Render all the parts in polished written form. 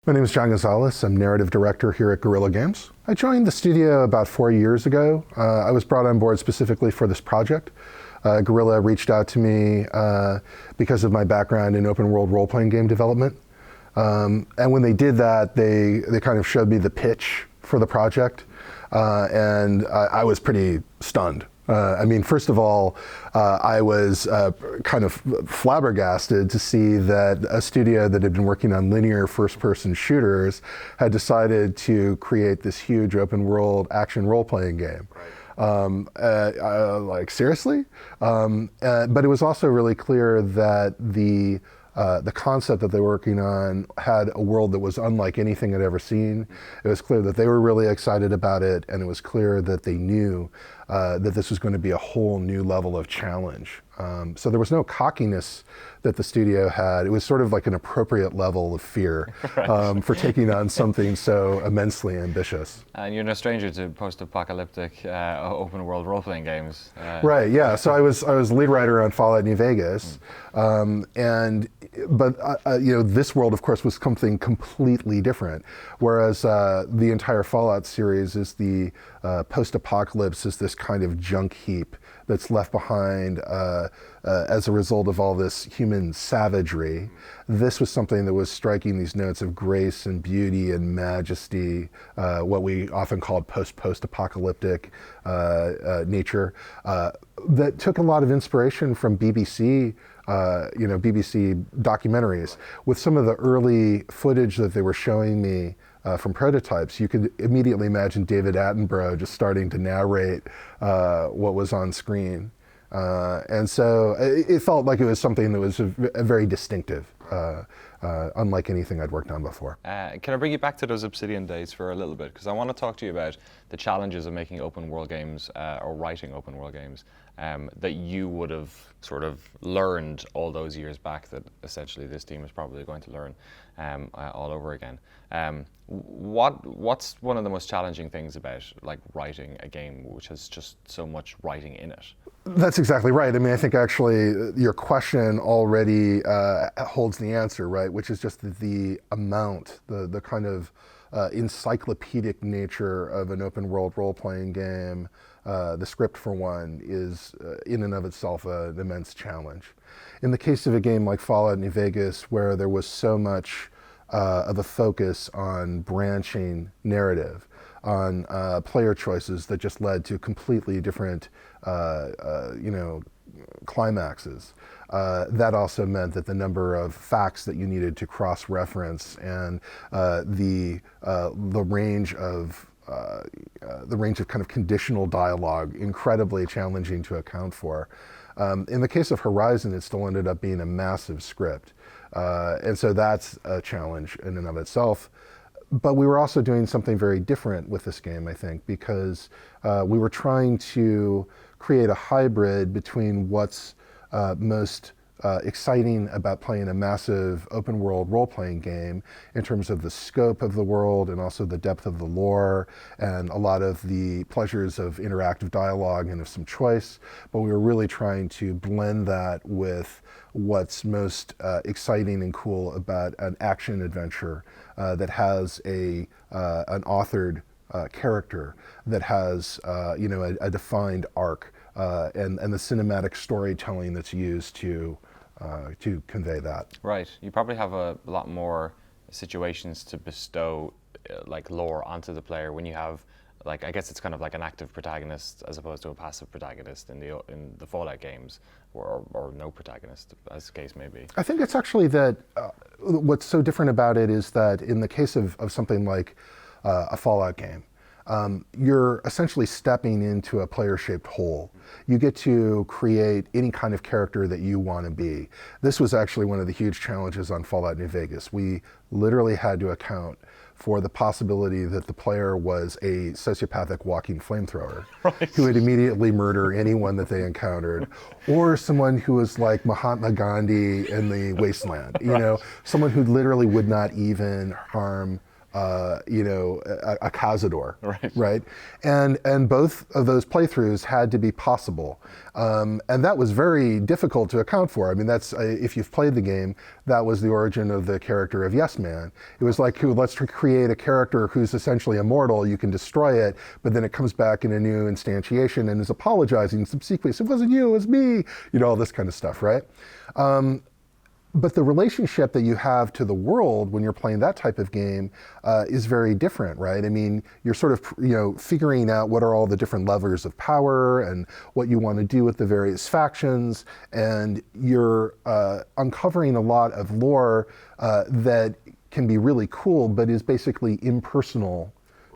My name is John Gonzalez. I'm narrative director here at Guerrilla Games. I joined the studio about 4 years ago. I was brought on board specifically for this project. Guerrilla reached out to me because of my background in open world role-playing game development. And when they did that, they kind of showed me the pitch for the project. And I was pretty stunned. First of all, I was kind of flabbergasted to see that a studio that had been working on linear first-person shooters had decided to create this huge open-world action role-playing game. Right. Seriously? But it was also really clear that the concept that they were working on had a world that was unlike anything I'd ever seen. It was clear that they were really excited about it, and it was clear that they knew that this was going to be a whole new level of challenge. So there was no cockiness that the studio had. It was sort of like an appropriate level of fear right. For taking on something so immensely ambitious. And you're no stranger to post-apocalyptic open world role-playing games. Right, yeah. So I was lead writer on Fallout New Vegas. But this world, of course, was something completely different. Whereas the entire Fallout series is the post-apocalypse is this kind of junk heap that's left behind as a result of all this human savagery. This was something that was striking these notes of grace and beauty and majesty, what we often called post-apocalyptic nature, that took a lot of inspiration from BBC BBC documentaries. With some of the early footage that they were showing me from prototypes, you could immediately imagine David Attenborough just starting to narrate what was on screen. And so it felt like it was something that was very distinctive, unlike anything I'd worked on before. Can I bring you back to those Obsidian days for a little bit? Because I want to talk to you about the challenges of making open world games or writing open world games that you would have sort of learned all those years back that essentially this team is probably going to learn all over again. What's one of the most challenging things about writing a game which has just so much writing in it? That's exactly right. I think actually your question already holds the answer, right? Which is just the amount, the kind of encyclopedic nature of an open world role-playing game. The script, for one, is in and of itself an immense challenge. In the case of a game like Fallout New Vegas, where there was so much of a focus on branching narrative, on player choices that just led to completely different climaxes. That also meant that the number of facts that you needed to cross-reference and the range of kind of conditional dialogue incredibly challenging to account for. In the case of Horizon, it still ended up being a massive script. And so that's a challenge in and of itself. But we were also doing something very different with this game, I think, because we were trying to create a hybrid between what's most exciting about playing a massive open world role-playing game in terms of the scope of the world and also the depth of the lore and a lot of the pleasures of interactive dialogue and of some choice. But we were really trying to blend that with what's most exciting and cool about an action adventure that has an authored character, that has a defined arc, and the cinematic storytelling that's used to convey that. Right. You probably have a lot more situations to bestow lore onto the player when you have I guess it's kind of like an active protagonist as opposed to a passive protagonist in the Fallout games, or no protagonist, as the case may be. I think it's actually that what's so different about it is that in the case of something like a Fallout game, you're essentially stepping into a player-shaped hole. You get to create any kind of character that you want to be. This was actually one of the huge challenges on Fallout New Vegas. We literally had to account for the possibility that the player was a sociopathic walking flamethrower right. who would immediately murder anyone that they encountered, or someone who was like Mahatma Gandhi in the wasteland, right. Someone who literally would not even harm a cazador, Right. right? And both of those playthroughs had to be possible, and that was very difficult to account for. I mean, that's if you've played the game, that was the origin of the character of Yes Man. It was like, let's create a character who's essentially immortal. You can destroy it, but then it comes back in a new instantiation and is apologizing subsequently. It wasn't you, it was me. All this kind of stuff, right? But the relationship that you have to the world when you're playing that type of game is very different, right? I mean, you're sort of, figuring out what are all the different levers of power and what you want to do with the various factions, and you're uncovering a lot of lore that can be really cool, but is basically impersonal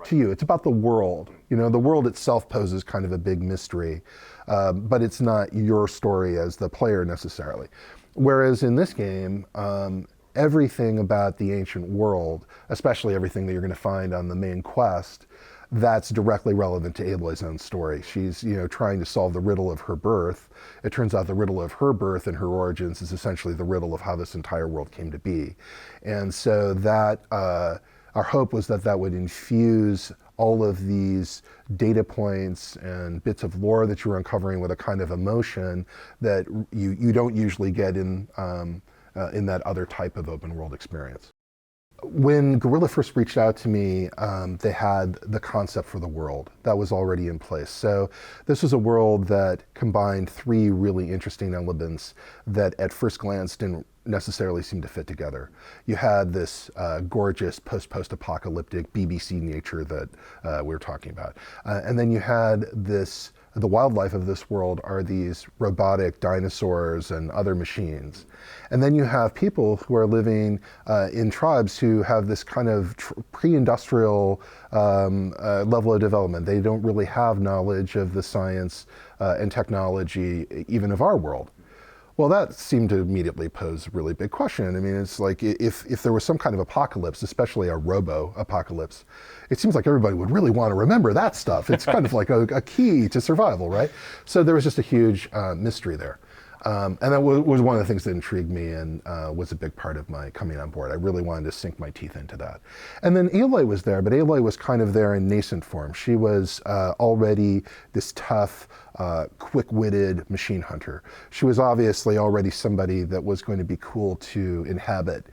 to you. It's about the world. The world itself poses kind of a big mystery, but it's not your story as the player necessarily. Whereas in this game, everything about the ancient world, especially everything that you're going to find on the main quest, that's directly relevant to Aloy's own story. She's, trying to solve the riddle of her birth. It turns out the riddle of her birth and her origins is essentially the riddle of how this entire world came to be. And so that, our hope was that would infuse all of these data points and bits of lore that you were uncovering with a kind of emotion that you don't usually get in that other type of open world experience. When Guerrilla first reached out to me, they had the concept for the world that was already in place. So this was a world that combined three really interesting elements that at first glance didn't necessarily seem to fit together. You had this gorgeous post-apocalyptic BBC nature that we were talking about. And then you had the wildlife of this world are these robotic dinosaurs and other machines. And then you have people who are living in tribes who have this kind of pre-industrial level of development. They don't really have knowledge of the science and technology, even of our world. Well, that seemed to immediately pose a really big question. I mean, it's like if there was some kind of apocalypse, especially a robo-apocalypse, it seems like everybody would really want to remember that stuff. It's kind of like a key to survival, right? So there was just a huge mystery there. And that was one of the things that intrigued me and was a big part of my coming on board. I really wanted to sink my teeth into that. And then Aloy was there, but Aloy was kind of there in nascent form. She was already this tough, quick-witted machine hunter. She was obviously already somebody that was going to be cool to inhabit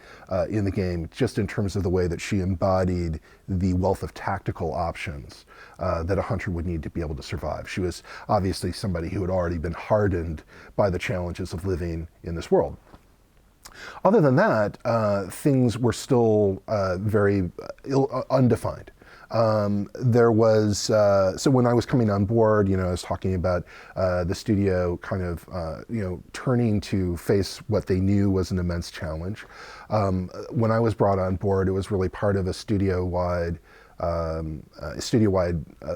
in the game, just in terms of the way that she embodied the wealth of tactical options that a hunter would need to be able to survive. She was obviously somebody who had already been hardened by the challenges of living in this world. Other than that, things were still very undefined. There was, so when I was coming on board, I was talking about the studio kind of, turning to face what they knew was an immense challenge. When I was brought on board, it was really part of a studio-wide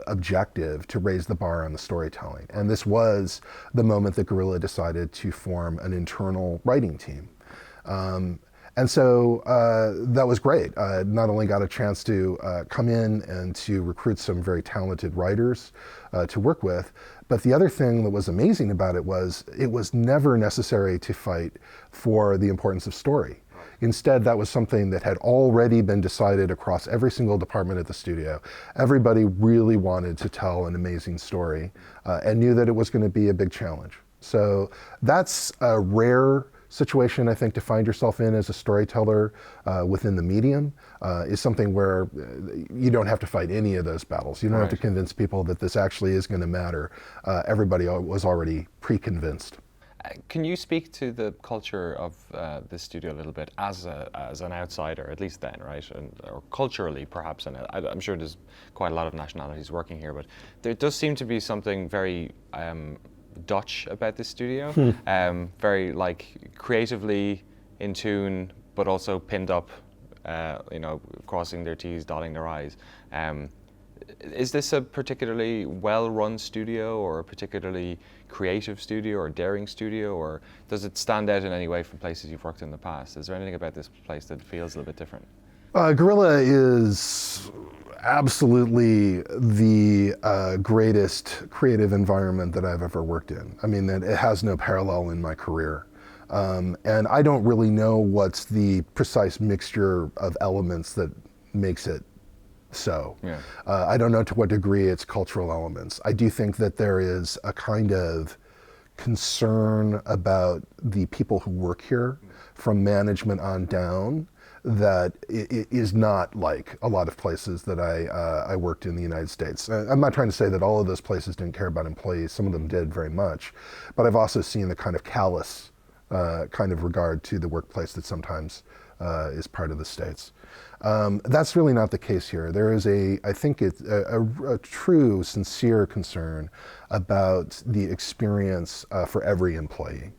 objective to raise the bar on the storytelling. And this was the moment that Guerrilla decided to form an internal writing team. And so that was great. Not only got a chance to come in and to recruit some very talented writers to work with, but the other thing that was amazing about it was never necessary to fight for the importance of story. Instead, that was something that had already been decided across every single department at the studio. Everybody really wanted to tell an amazing story and knew that it was going to be a big challenge. So that's a rare situation, I think, to find yourself in as a storyteller within the medium is something where you don't have to fight any of those battles. You don't have to convince people that this actually is going to matter. Everybody was already pre-convinced. Can you speak to the culture of this studio a little bit as an outsider, at least then, right? Or culturally, perhaps, and I'm sure there's quite a lot of nationalities working here, but there does seem to be something very Dutch about this studio, very creatively in tune, but also pinned up, crossing their T's, dotting their I's. Is this a particularly well-run studio, or a particularly creative studio, or daring studio, or does it stand out in any way from places you've worked in the past? Is there anything about this place that feels a little bit different? Guerrilla is absolutely the greatest creative environment that I've ever worked in. I mean, it has no parallel in my career. And I don't really know what's the precise mixture of elements that makes it so. Yeah. I don't know to what degree it's cultural elements. I do think that there is a kind of concern about the people who work here from management on down that it is not like a lot of places that I worked in the United States. I'm not trying to say that all of those places didn't care about employees. Some of them did very much. But I've also seen the kind of callous kind of regard to the workplace that sometimes is part of the States. That's really not the case here. There is I think it's a true, sincere concern about the experience for every employee.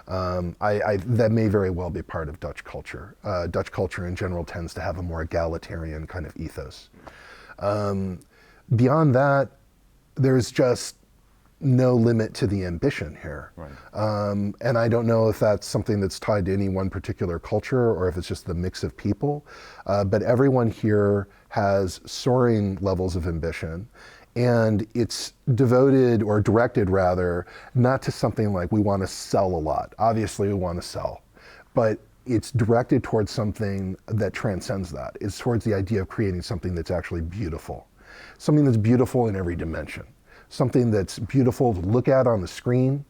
That may very well be part of Dutch culture. Dutch culture in general tends to have a more egalitarian kind of ethos. Beyond that, there's just no limit to the ambition here. Right. And I don't know if that's something that's tied to any one particular culture or if it's just the mix of people. But everyone here has soaring levels of ambition. And it's devoted, or directed rather, not to something like we want to sell a lot. Obviously we want to sell, but it's directed towards something that transcends that. It's towards the idea of creating something that's actually beautiful. Something that's beautiful in every dimension. Something that's beautiful to look at on the screen,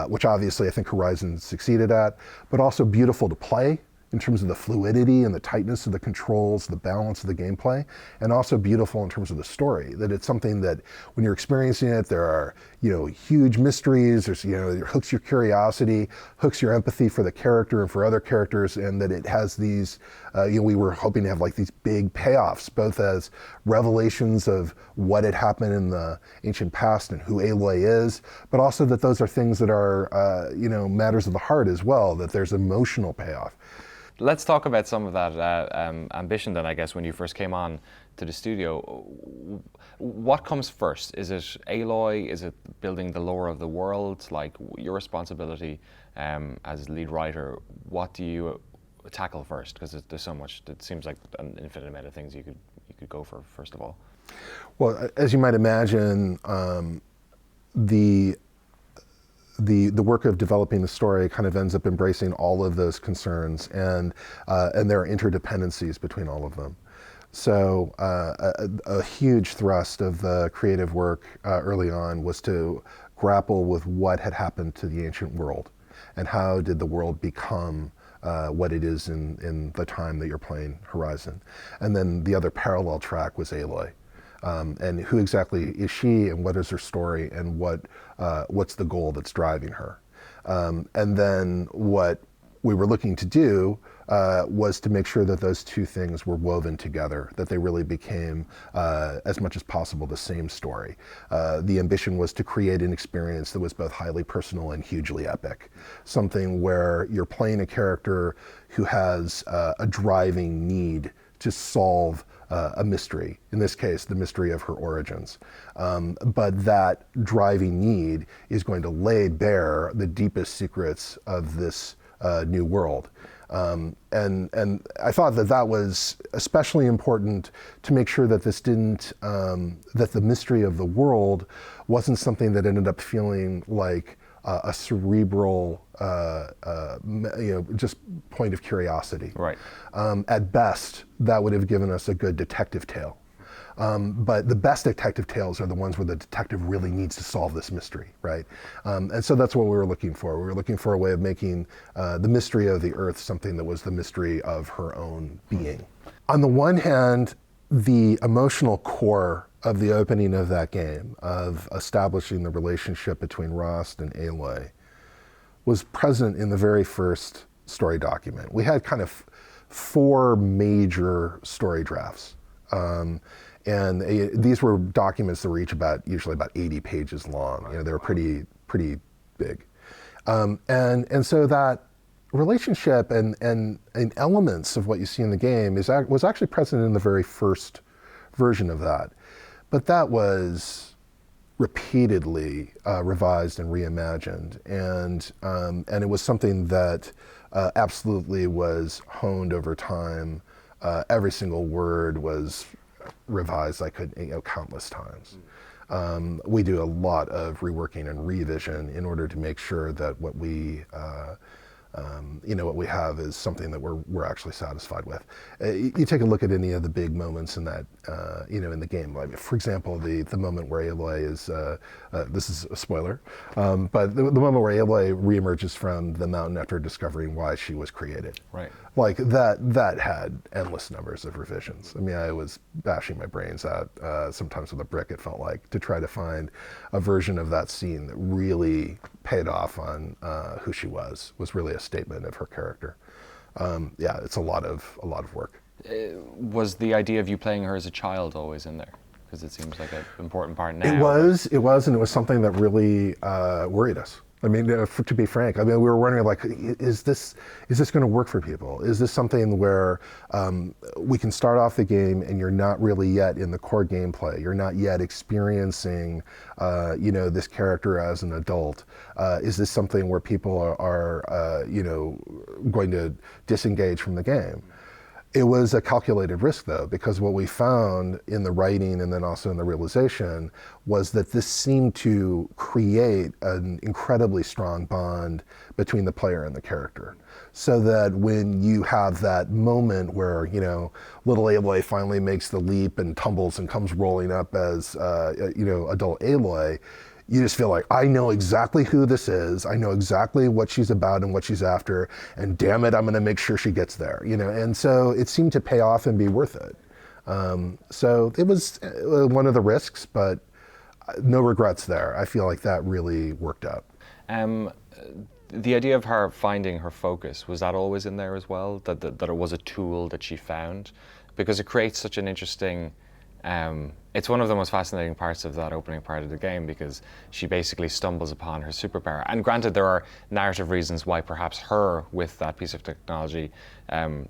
which obviously I think Horizon succeeded at, but also beautiful to play in terms of the fluidity and the tightness of the controls, the balance of the gameplay, and also beautiful in terms of the story. That it's something that when you're experiencing it, there are huge mysteries. There's it hooks your curiosity, hooks your empathy for the character and for other characters, and that it has these. We were hoping to have like these big payoffs, both as revelations of what had happened in the ancient past and who Aloy is, but also that those are things that are matters of the heart as well. That there's emotional payoff. Let's talk about some of that ambition then, I guess, when you first came on to the studio. What comes first? Is it Aloy? Is it building the lore of the world? Like your responsibility as lead writer, what do you tackle first? Because there's so much, it seems like an infinite amount of things you could go for, first of all. Well, as you might imagine, the work of developing the story kind of ends up embracing all of those concerns, and there are interdependencies between all of them. So a huge thrust of the creative work early on was to grapple with what had happened to the ancient world, and how did the world become what it is in the time that you're playing Horizon. And then the other parallel track was Aloy. And who exactly is she, and what is her story, and what's the goal that's driving her? And then what we were looking to do was to make sure that those two things were woven together, that they really became, as much as possible, the same story. The ambition was to create an experience that was both highly personal and hugely epic. Something where you're playing a character who has a driving need to solve a mystery, in this case, the mystery of her origins. But that driving need is going to lay bare the deepest secrets of this new world. And I thought that was especially important to make sure that this didn't, that the mystery of the world wasn't something that ended up feeling like a cerebral, just point of curiosity. Right. At best, that would have given us a good detective tale. But the best detective tales are the ones where the detective really needs to solve this mystery, right? And so that's what we were looking for. We were looking for a way of making the mystery of the Earth something that was the mystery of her own being. On the one hand, the emotional core of the opening of that game, of establishing the relationship between Rost and Aloy, was present in the very first story document. We had kind of 4 major story drafts. These were documents that were usually about 80 pages long. They were pretty big. And so that relationship and elements of what you see in the game was actually present in the very first version of that. But that was repeatedly revised and reimagined, and it was something that absolutely was honed over time. Every single word was revised countless times. We do a lot of reworking and revision in order to make sure that what we what we have is something that we're actually satisfied with. You take a look at any of the big moments in that, in the game. Like, for example, the moment where Aloy is, this is a spoiler, but the moment where Aloy reemerges from the mountain after discovering why she was created. Right. Like that had endless numbers of revisions. I mean, I was bashing my brains out sometimes with a brick, it felt like, to try to find a version of that scene that really paid off on who she was really a statement of her character. It's a lot of work. Was the idea of you playing her as a child always in there? Because it seems like an important part now. It was, and it was something that really worried us. I mean, to be frank, I mean, we were wondering, like, is this going to work for people? Is this something where we can start off the game and you're not really yet in the core gameplay? You're not yet experiencing, this character as an adult. Is this something where people are going to disengage from the game? It was a calculated risk, though, because what we found in the writing and then also in the realization was that this seemed to create an incredibly strong bond between the player and the character. So that when you have that moment where, little Aloy finally makes the leap and tumbles and comes rolling up as, adult Aloy, you just feel like, I know exactly who this is. I know exactly what she's about and what she's after. And damn it, I'm going to make sure she gets there. And so it seemed to pay off and be worth it. So it was one of the risks, but no regrets there. I feel like that really worked out. The idea of her finding her focus, was that always in there as well? That it was a tool that she found? Because it creates such an interesting... it's one of the most fascinating parts of that opening part of the game, because she basically stumbles upon her superpower. And granted, there are narrative reasons why perhaps her with that piece of technology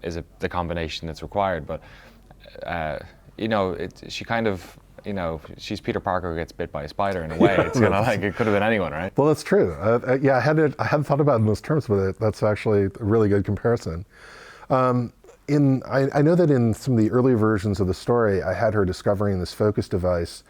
is the combination that's required. But she kind of, she's Peter Parker who gets bit by a spider in a way. It's kind of like it could have been anyone, right? Well, that's true. I hadn't thought about it in those terms, but that's actually a really good comparison. I know that in some of the early versions of the story, I had her discovering this focus device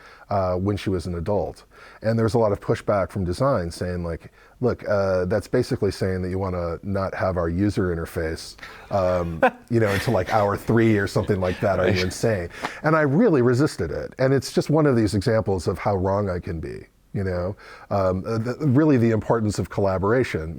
when she was an adult. And there's a lot of pushback from design saying, like, look, that's basically saying that you want to not have our user interface, until like hour 3 or something like that. Are you insane? And I really resisted it. And it's just one of these examples of how wrong I can be. Really the importance of collaboration,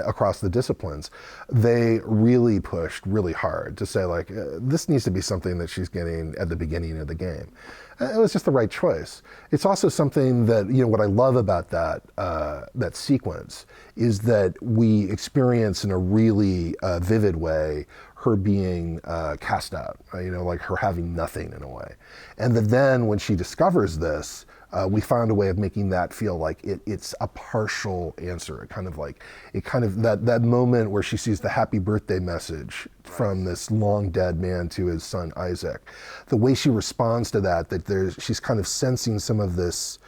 across the disciplines. They really pushed really hard to say, like, this needs to be something that she's getting at the beginning of the game. It was just the right choice. It's also something that, what I love about that sequence is that we experience in a really vivid way her being cast out, like her having nothing in a way. And that then when she discovers this, we found a way of making that feel like it's a partial answer. That moment where she sees the happy birthday message from this long dead man to his son Isaac. The way she responds to that she's kind of sensing some of this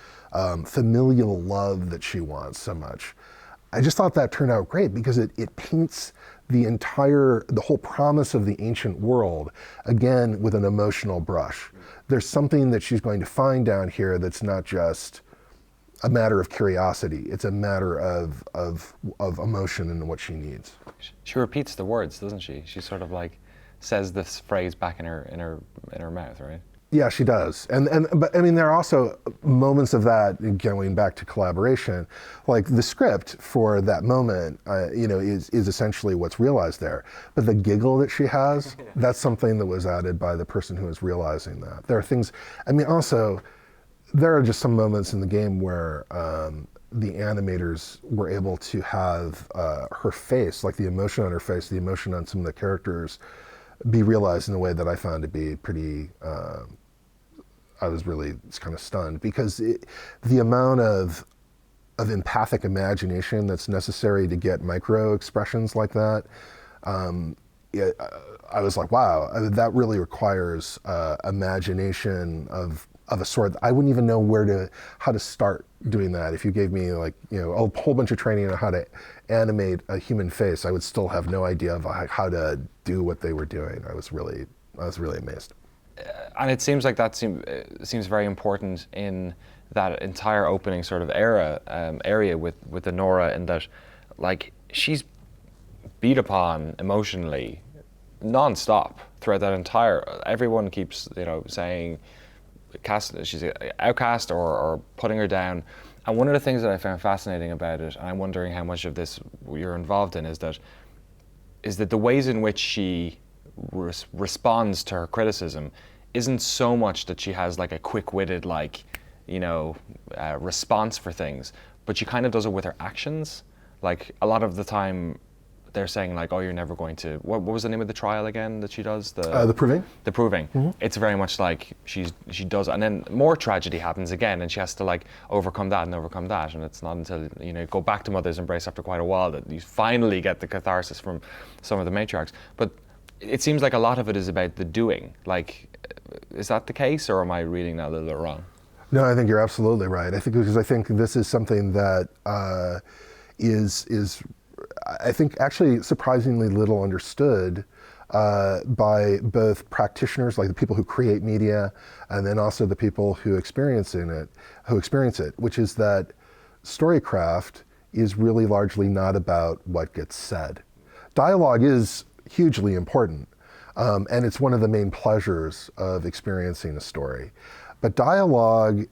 familial love that she wants so much. I just thought that turned out great because it paints the whole promise of the ancient world, again, with an emotional brush. There's something that she's going to find down here that's not just a matter of curiosity. It's a matter of emotion and what she needs. She repeats the words, doesn't she? She sort of like says this phrase back in her mouth, right? Yeah, she does. But I mean, there are also moments of that, going back to collaboration, like the script for that moment, is essentially what's realized there. But the giggle that she has, that's something that was added by the person who is realizing that. There are things, also, there are just some moments in the game where the animators were able to have her face, like the emotion on her face, the emotion on some of the characters, be realized in a way that I found to be pretty, I was really kind of stunned, because the amount of empathic imagination that's necessary to get micro expressions like that, I was like, wow, that really requires imagination of a sort. I wouldn't even know how to start doing that. If you gave me a whole bunch of training on how to animate a human face, I would still have no idea of how to do what they were doing. I was really amazed. And it seems like that seems very important in that entire opening sort of area with Nora, in that, like, she's beat upon emotionally, non-stop throughout that entire. Everyone keeps, saying, she's an outcast or putting her down. And one of the things that I found fascinating about it, and I'm wondering how much of this you're involved in, is that the ways in which she responds to her criticism isn't so much that she has like a quick-witted response for things, but she kind of does it with her actions. Like a lot of the time they're saying like, oh, you're never going to, what was the name of the trial again that she does? The proving. The proving. Mm-hmm. It's very much like she does, and then more tragedy happens again, and she has to like overcome that, and it's not until you go back to Mother's Embrace after quite a while that you finally get the catharsis from some of the matriarchs. But it seems like a lot of it is about the doing. Like, is that the case, or am I reading that a little bit wrong? No, I think you're absolutely right. I think this is something that is I think actually surprisingly little understood by both practitioners, like the people who create media, and then also the people who experience it, which is that storycraft is really largely not about what gets said. Dialogue is hugely important, and it's one of the main pleasures of experiencing a story. But dialogue,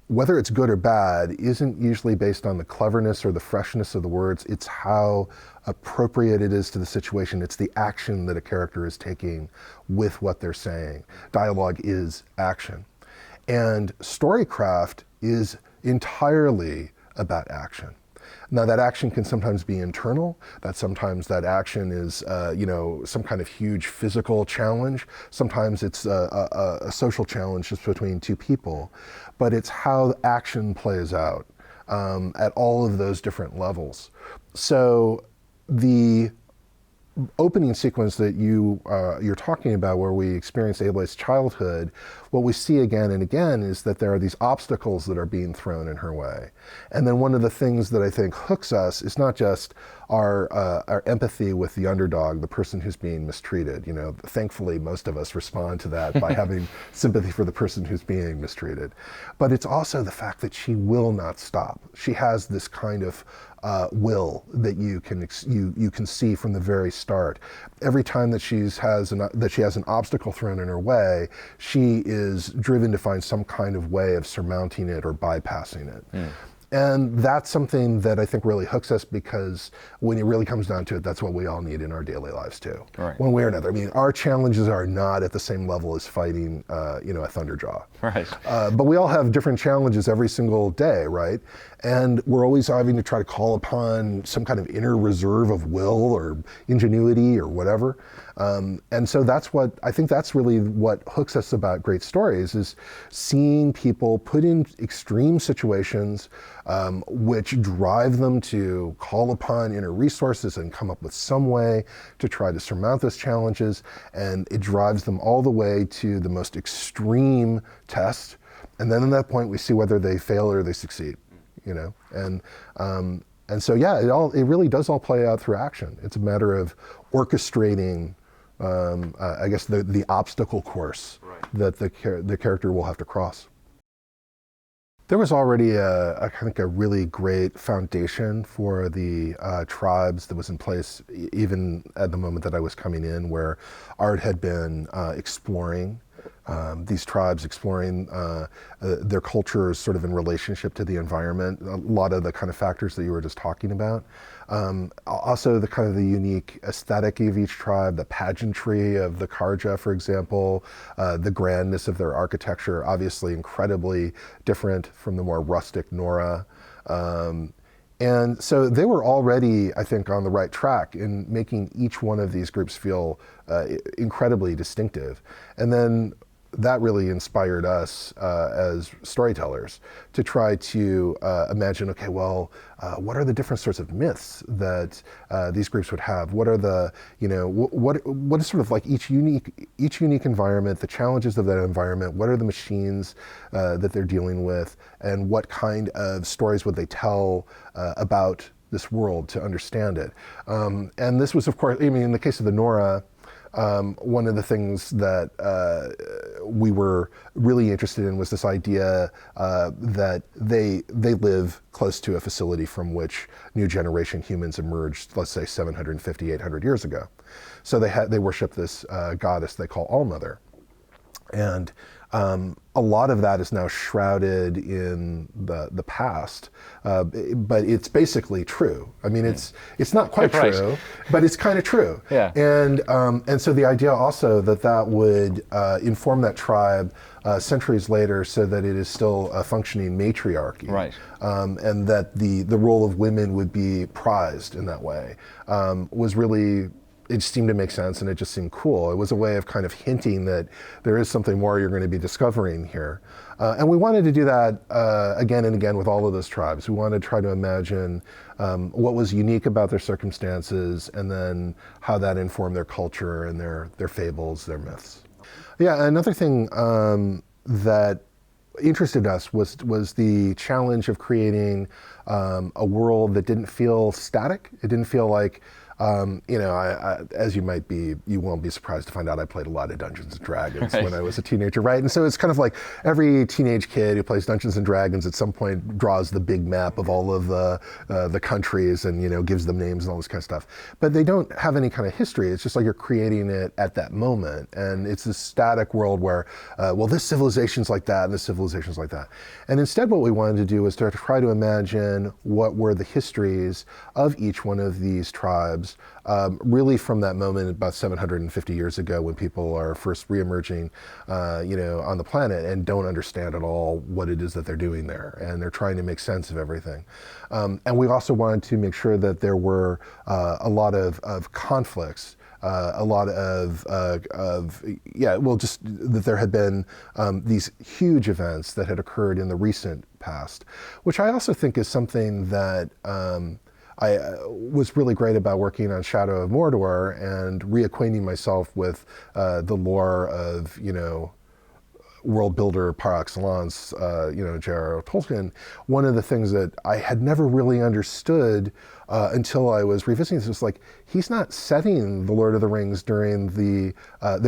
whether it's good or bad, isn't usually based on the cleverness or the freshness of the words. It's how appropriate it is to the situation. It's the action that a character is taking with what they're saying. Dialogue is action. And storycraft is entirely about action. Now that action can sometimes be internal, sometimes that action is some kind of huge physical challenge. Sometimes it's a social challenge just between two people. But it's how action plays out at all of those different levels. So the opening sequence that you're talking about, where we experience Aloy's childhood, what we see again and again is that there are these obstacles that are being thrown in her way. And then one of the things that I think hooks us is not just our empathy with the underdog, the person who's being mistreated. Thankfully, most of us respond to that by having sympathy for the person who's being mistreated. But it's also the fact that she will not stop. She has this kind of will that you can see from the very start. Every time that she has an obstacle thrown in her way, she is driven to find some kind of way of surmounting it or bypassing it. And that's something that I think really hooks us, because when it really comes down to it, that's what we all need in our daily lives too. Right. One way or another. I mean, our challenges are not at the same level as fighting, a Thunderjaw. Right. But we all have different challenges every single day, right? And we're always having to try to call upon some kind of inner reserve of will or ingenuity or whatever. And so I think that's really what hooks us about great stories, is seeing people put in extreme situations which drive them to call upon inner resources and come up with some way to try to surmount those challenges. And it drives them all the way to the most extreme test. And then at that point, we see whether they fail or they succeed, And so, yeah, it really does all play out through action. It's a matter of orchestrating, I guess, the obstacle course that the character will have to cross. There was already I think a really great foundation for the tribes that was in place even at the moment that I was coming in, where Art had been exploring these tribes, exploring their cultures sort of in relationship to the environment, a lot of the kind of factors that you were just talking about. Also the kind of the unique aesthetic of each tribe, the pageantry of the Karja, for example, the grandness of their architecture, obviously incredibly different from the more rustic Nora. And so they were already, I think, on the right track in making each one of these groups feel incredibly distinctive. And then that really inspired us as storytellers to try to imagine, okay, well, what are the different sorts of myths that these groups would have? What are the, what is sort of like each unique environment, the challenges of that environment? What are the machines that they're dealing with, and what kind of stories would they tell about this world to understand it? And this was, of course, I mean, in the case of the Nora, one of the things that we were really interested in was this idea that they live close to a facility from which new generation humans emerged, let's say 750, 800 years ago. So they worship this goddess they call Allmother. And a lot of that is now shrouded in the past, but it's basically true. I mean, it's not quite true, but it's kind of true. Yeah. And so the idea also that would inform that tribe centuries later, so that it is still a functioning matriarchy, right? And that the role of women would be prized in that way, was really. It seemed to make sense, and it just seemed cool. It was a way of kind of hinting that there is something more you're going to be discovering here. And we wanted to do that again and again with all of those tribes. We wanted to try to imagine what was unique about their circumstances, and then how that informed their culture and their fables, their myths. Yeah, another thing that interested us was the challenge of creating a world that didn't feel static. It didn't feel like, as you won't be surprised to find out I played a lot of Dungeons and Dragons when I was a teenager, right? And so it's kind of like every teenage kid who plays Dungeons and Dragons at some point draws the big map of all of the countries and, gives them names and all this kind of stuff. But they don't have any kind of history. It's just like you're creating it at that moment. And it's this static world where, this civilization's like that and this civilization's like that. And instead what we wanted to do was to try to imagine what were the histories of each one of these tribes, really from that moment about 750 years ago when people are first reemerging, on the planet and don't understand at all what it is that they're doing there, and they're trying to make sense of everything. And we also wanted to make sure that there were a lot of conflicts, a lot just that there had been these huge events that had occurred in the recent past, which I also think is something that I was really great about working on Shadow of Mordor and reacquainting myself with the lore of, world builder par excellence, J.R.R. Tolkien. One of the things that I had never really understood until I was revisiting this was like, he's not setting the Lord of the Rings during the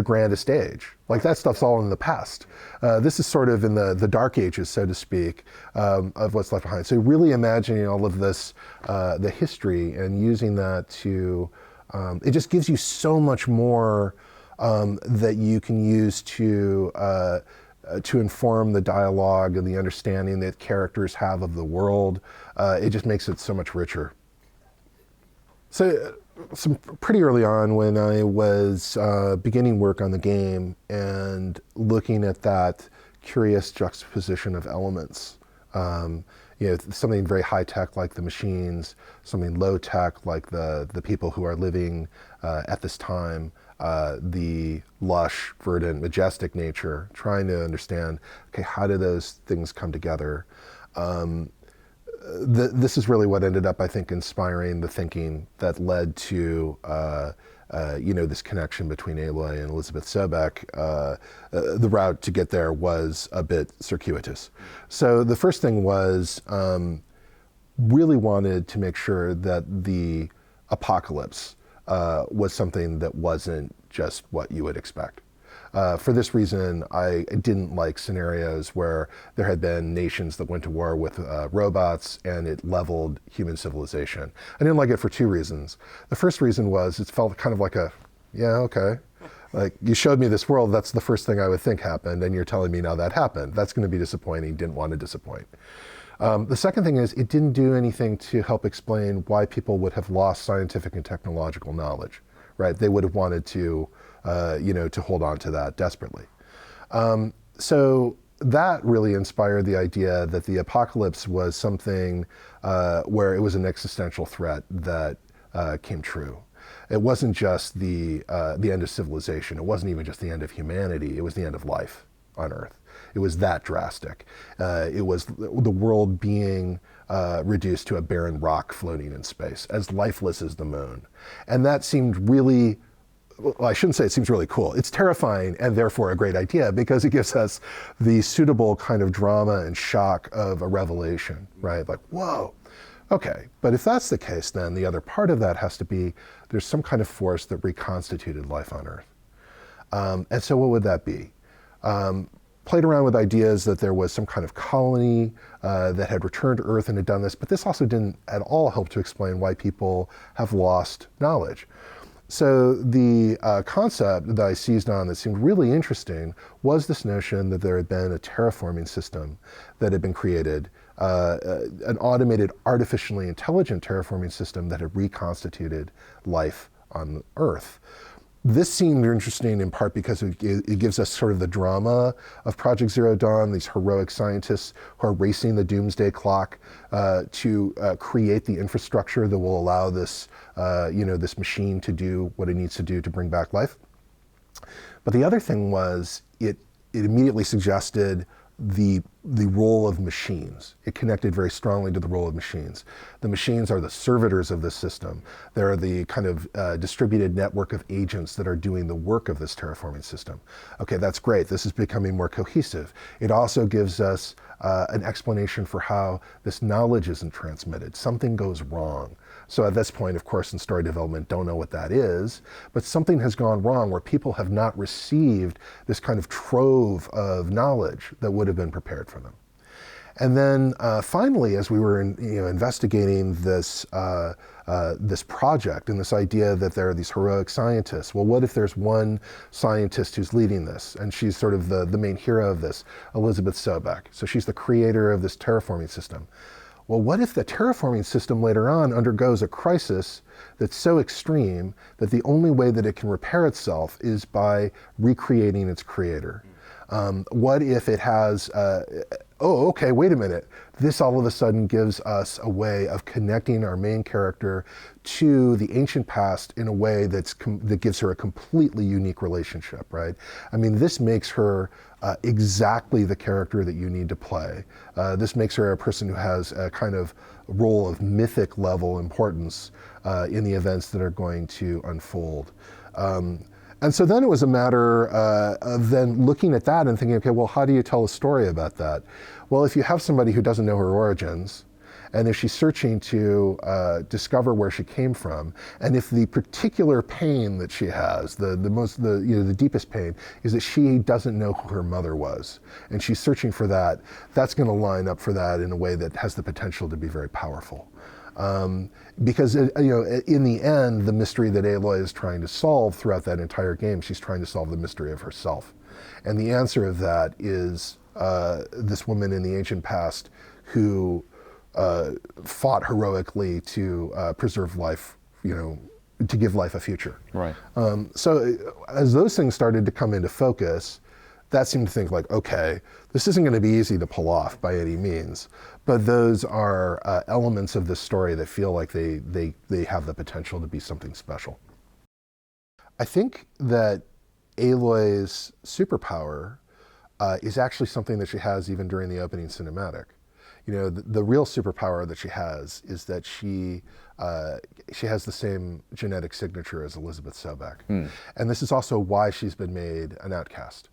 grandest age. Like, that stuff's all in the past. This is sort of in the dark ages, so to speak, of what's left behind. So really imagining all of this, the history, and using that to, it just gives you so much more that you can use to inform the dialogue and the understanding that characters have of the world. It just makes it so much richer. So pretty early on, when I was beginning work on the game and looking at that curious juxtaposition of elements, something very high tech like the machines, something low tech like the people who are living at this time, the lush, verdant, majestic nature, trying to understand, okay, how do those things come together? This is really what ended up, I think, inspiring the thinking that led to this connection between Aloy and Elizabeth Sobek. The route to get there was a bit circuitous. So the first thing was really wanted to make sure that the apocalypse was something that wasn't just what you would expect. For this reason, I didn't like scenarios where there had been nations that went to war with robots and it leveled human civilization. I didn't like it for two reasons. The first reason was it felt kind of like like, you showed me this world, that's the first thing I would think happened, and you're telling me now that happened. That's going to be disappointing, didn't want to disappoint. The second thing is it didn't do anything to help explain why people would have lost scientific and technological knowledge, right? They would have wanted to hold on to that desperately. So that really inspired the idea that the apocalypse was something where it was an existential threat that came true. It wasn't just the end of civilization. It wasn't even just the end of humanity. It was the end of life on Earth. It was that drastic. It was the world being reduced to a barren rock floating in space, as lifeless as the moon. And that seemed really, well, I shouldn't say it seems really cool. It's terrifying and therefore a great idea because it gives us the suitable kind of drama and shock of a revelation, right? Like, whoa, okay. But if that's the case, then the other part of that has to be there's some kind of force that reconstituted life on Earth. And so what would that be? played around with ideas that there was some kind of colony that had returned to Earth and had done this, but this also didn't at all help to explain why people have lost knowledge. So the concept that I seized on that seemed really interesting was this notion that there had been a terraforming system that had been created, an automated, artificially intelligent terraforming system that had reconstituted life on Earth. This seemed interesting in part because it gives us sort of the drama of Project Zero Dawn, these heroic scientists who are racing the doomsday clock to create the infrastructure that will allow this, this machine to do what it needs to do to bring back life. But the other thing was it immediately suggested the role of machines. It connected very strongly to the role of machines. The machines are the servitors of this system. They're the kind of distributed network of agents that are doing the work of this terraforming system. Okay, that's great. This is becoming more cohesive. It also gives us an explanation for how this knowledge isn't transmitted. Something goes wrong. So at this point, of course, in story development, don't know what that is, but something has gone wrong where people have not received this kind of trove of knowledge that would have been prepared for them. And then finally, as we were investigating this this project and this idea that there are these heroic scientists, well, what if there's one scientist who's leading this, and she's sort of the main hero of this, Elizabeth Sobek. So she's the creator of this terraforming system. Well, what if the terraforming system later on undergoes a crisis that's so extreme that the only way that it can repair itself is by recreating its creator? What if it has, oh, okay, wait a minute. This all of a sudden gives us a way of connecting our main character to the ancient past in a way that gives her a completely unique relationship, right? I mean, this makes her exactly the character that you need to play. This makes her a person who has a kind of role of mythic level importance in the events that are going to unfold. And so then it was a matter of then looking at that and thinking, okay, well, how do you tell a story about that? Well, if you have somebody who doesn't know her origins, and if she's searching to discover where she came from, and if the particular pain that she has, the deepest pain, is that she doesn't know who her mother was, and she's searching for that, that's going to line up for that in a way that has the potential to be very powerful. Because in the end, the mystery that Aloy is trying to solve throughout that entire game, she's trying to solve the mystery of herself. And the answer of that is this woman in the ancient past who fought heroically to preserve life, to give life a future. Right. So as those things started to come into focus, that seemed to think like, okay, this isn't going to be easy to pull off by any means, but those are elements of this story that feel like they have the potential to be something special. I think that Aloy's superpower is actually something that she has even during the opening cinematic. The real superpower that she has is that she has the same genetic signature as Elizabeth Sobek. And this is also why she's been made an outcast.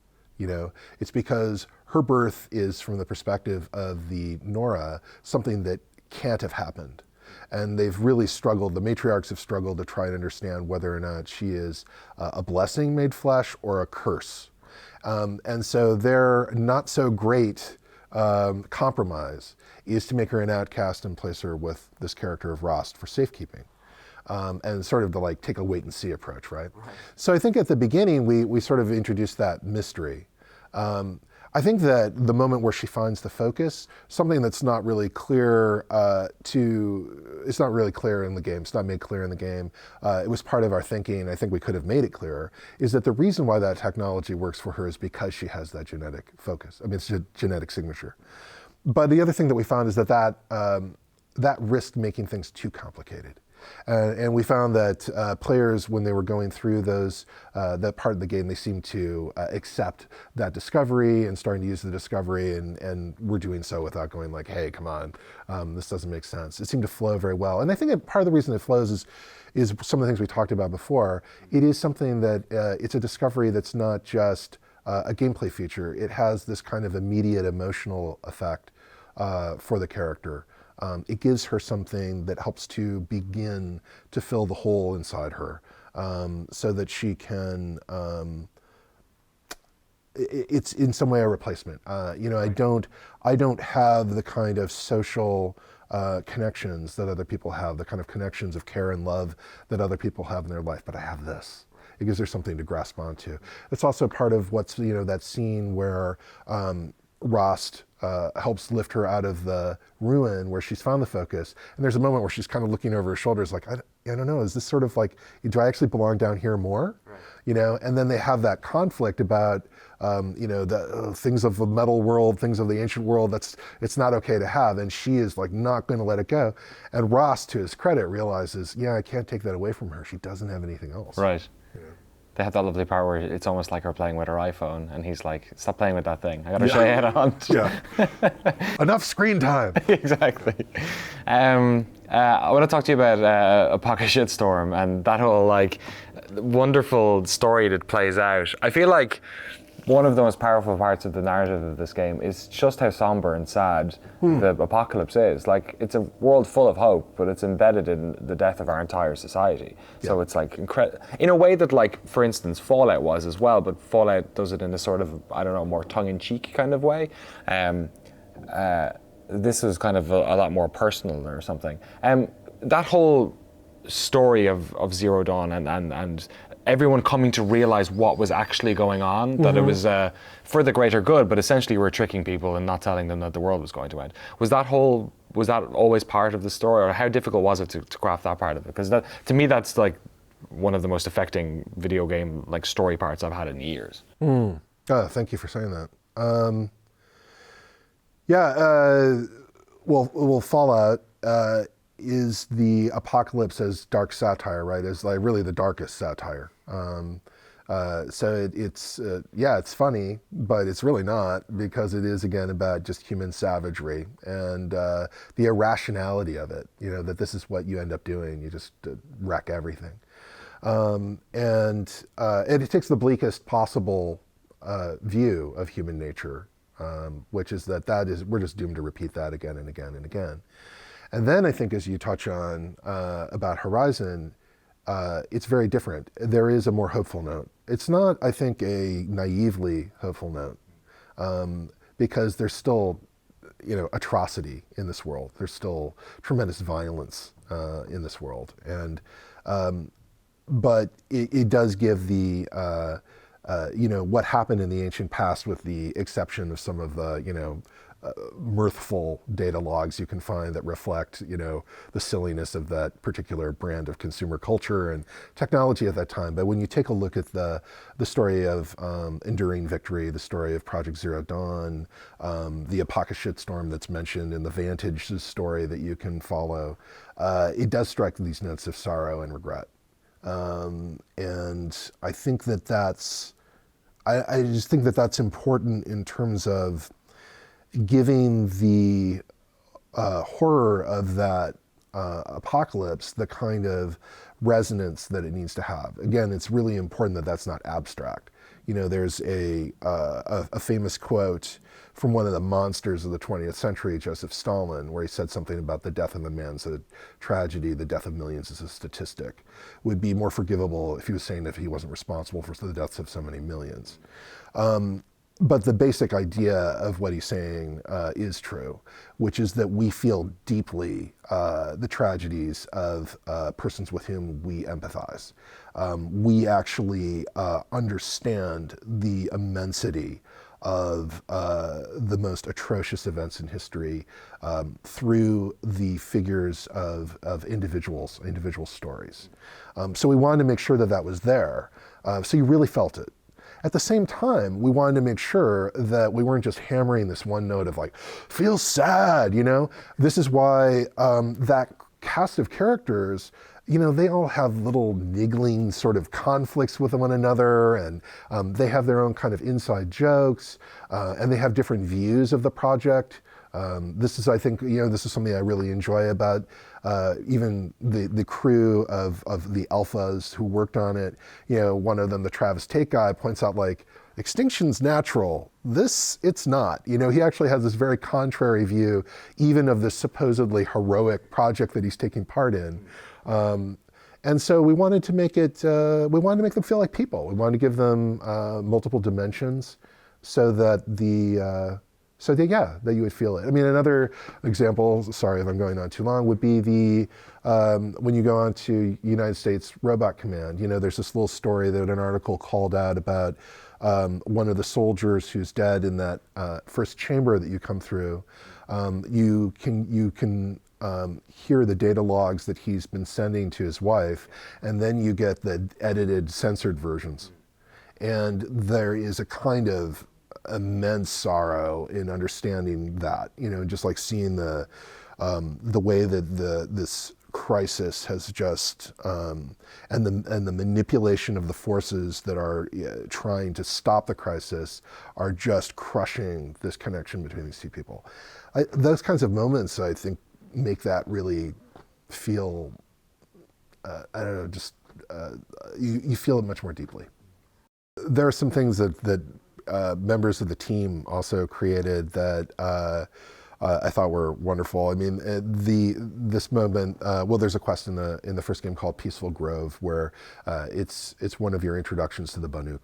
It's because her birth is, from the perspective of the Nora, something that can't have happened. And they've really struggled, the matriarchs have struggled to try and understand whether or not she is a blessing made flesh or a curse. And so their not so great compromise is to make her an outcast and place her with this character of Rost for safekeeping. And sort of to take a wait and see approach, right? So I think at the beginning, we sort of introduced that mystery. I think that the moment where she finds the focus, something that's not really clear it's not really clear in the game, it's not made clear in the game, it was part of our thinking, I think we could have made it clearer, is that the reason why that technology works for her is because she has that genetic focus. I mean, it's a genetic signature. But the other thing that we found is that risked making things too complicated. And we found that players, when they were going through that part of the game, they seemed to accept that discovery and starting to use the discovery, and were doing so without going like, hey, come on, this doesn't make sense. It seemed to flow very well. And I think that part of the reason it flows is some of the things we talked about before. It is something that it's a discovery that's not just a gameplay feature. It has this kind of immediate emotional effect for the character. It gives her something that helps to begin to fill the hole inside her, so that she can it's in some way a replacement. I don't have the kind of social connections that other people have, the kind of connections of care and love that other people have in their life, but I have this. It gives her something to grasp onto. It's also part of what's, that scene where Rost helps lift her out of the ruin where she's found the focus. And there's a moment where she's kind of looking over her shoulders like, I don't know, is this sort of like, do I actually belong down here more? Right. And then they have that conflict about, the things of the metal world, things of the ancient world, it's not okay to have. And she is like not going to let it go. And Ross, to his credit, realizes, I can't take that away from her. She doesn't have anything else. Right. They have that lovely part where it's almost like her playing with her iPhone, and he's like, "Stop playing with that thing. I got to show you how to hunt." Yeah. Enough screen time. Exactly. I want to talk to you about a pocket shitstorm and that whole wonderful story that plays out. I feel like one of the most powerful parts of the narrative of this game is just how somber and sad the apocalypse is. Like, it's a world full of hope, but it's embedded in the death of our entire society. Yeah. So it's like in a way that, for instance, Fallout was as well, but Fallout does it in a sort of, more tongue-in-cheek kind of way. This is kind of a lot more personal or something. That whole story of Zero Dawn and everyone coming to realize what was actually going on, that it was for the greater good, but essentially we were tricking people and not telling them that the world was going to end. Was that always part of the story, or how difficult was it to craft that part of it? Because to me, that's one of the most affecting video game story parts I've had in years. Oh, thank you for saying that. Well, Fallout is the apocalypse as dark satire, right? As really the darkest satire. So it's funny, but it's really not, because it is again about just human savagery and the irrationality of it. That this is what you end up doing. You just wreck everything, and it takes the bleakest possible view of human nature, which is that we're just doomed to repeat that again and again and again. And then I think, as you touch on about Horizon, it's very different. There is a more hopeful note. It's not, I think, a naively hopeful note, because there's still, atrocity in this world. There's still tremendous violence in this world, and but it does give the what happened in the ancient past, with the exception of some of the mirthful data logs you can find that reflect, the silliness of that particular brand of consumer culture and technology at that time. But when you take a look at the story of Enduring Victory, the story of Project Zero Dawn, the Apocalypse shitstorm that's mentioned in the Vantage story that you can follow, it does strike these notes of sorrow and regret. And I think I just think that's important in terms of giving the horror of that apocalypse the kind of resonance that it needs to have. Again, it's really important that that's not abstract. There's a famous quote from one of the monsters of the 20th century, Joseph Stalin, where he said something about the death of a man's a tragedy, the death of millions is a statistic. Would be more forgivable if he was saying that he wasn't responsible for the deaths of so many millions. But the basic idea of what he's saying is true, which is that we feel deeply the tragedies of persons with whom we empathize. We actually understand the immensity of the most atrocious events in history through the figures of individual stories. So we wanted to make sure that was there. So you really felt it. At the same time, we wanted to make sure that we weren't just hammering this one note of feel sad, This is why that cast of characters, they all have little niggling sort of conflicts with one another, and they have their own kind of inside jokes, and they have different views of the project. This is, I think, this is something I really enjoy about even the crew of the alphas who worked on it. One of them, the Travis Tate guy, points out extinction's natural. It's not. He actually has this very contrary view, even of this supposedly heroic project that he's taking part in. And so we wanted to make them feel like people. We wanted to give them multiple dimensions. so that that you would feel it. I mean, another example, sorry if I'm going on too long, would be when you go on to United States Robot Command. There's this little story that an article called out about one of the soldiers who's dead in that first chamber that you come through. You can hear the data logs that he's been sending to his wife, and then you get the edited, censored versions. And there is a kind of immense sorrow in understanding that, just like seeing the way that this crisis has just and the manipulation of the forces that are trying to stop the crisis are just crushing this connection between these two people. Those kinds of moments, I think, make that really feel I don't know, just you feel it much more deeply. There are some things that members of the team also created that I thought were wonderful. I mean, this moment. There's a quest in the first game called Peaceful Grove, where it's one of your introductions to the Banuk,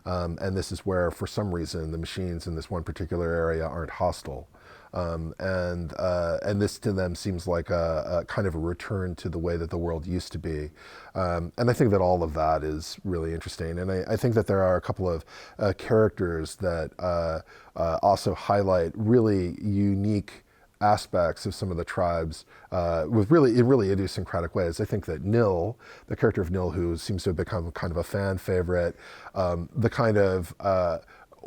and this is where, for some reason, the machines in this one particular area aren't hostile. And this to them seems like a kind of a return to the way that the world used to be. And I think that all of that is really interesting. And I think that there are a couple of characters that also highlight really unique aspects of some of the tribes in really idiosyncratic ways. I think that Nil, the character of Nil, who seems to have become kind of a fan favorite, the kind of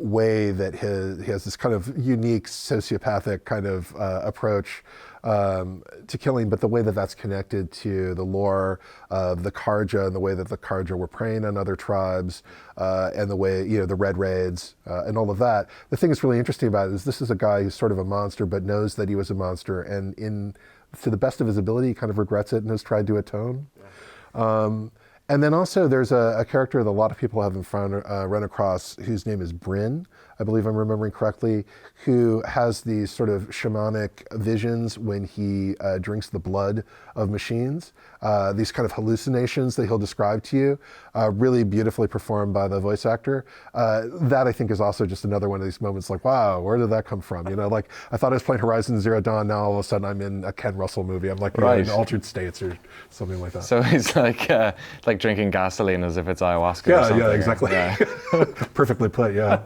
way that he has this kind of unique sociopathic kind of approach to killing, but the way that that's connected to the lore of the Karja and the way that the Karja were preying on other tribes and the way, the Red Raids and all of that. The thing that's really interesting about it is this is a guy who's sort of a monster but knows that he was a monster, and to the best of his ability, he kind of regrets it and has tried to atone. Yeah. And then also there's a character that a lot of people haven't run across, whose name is Bryn, I believe I'm remembering correctly, who has these sort of shamanic visions when he drinks the blood of machines, these kind of hallucinations that he'll describe to you, really beautifully performed by the voice actor. That I think is also just another one of these moments like, wow, where did that come from? Like I thought I was playing Horizon Zero Dawn, now all of a sudden I'm in a Ken Russell movie. I'm like in Altered States or something like that. So it's like drinking gasoline as if it's ayahuasca or something. Yeah, exactly. Yeah. Perfectly put, yeah.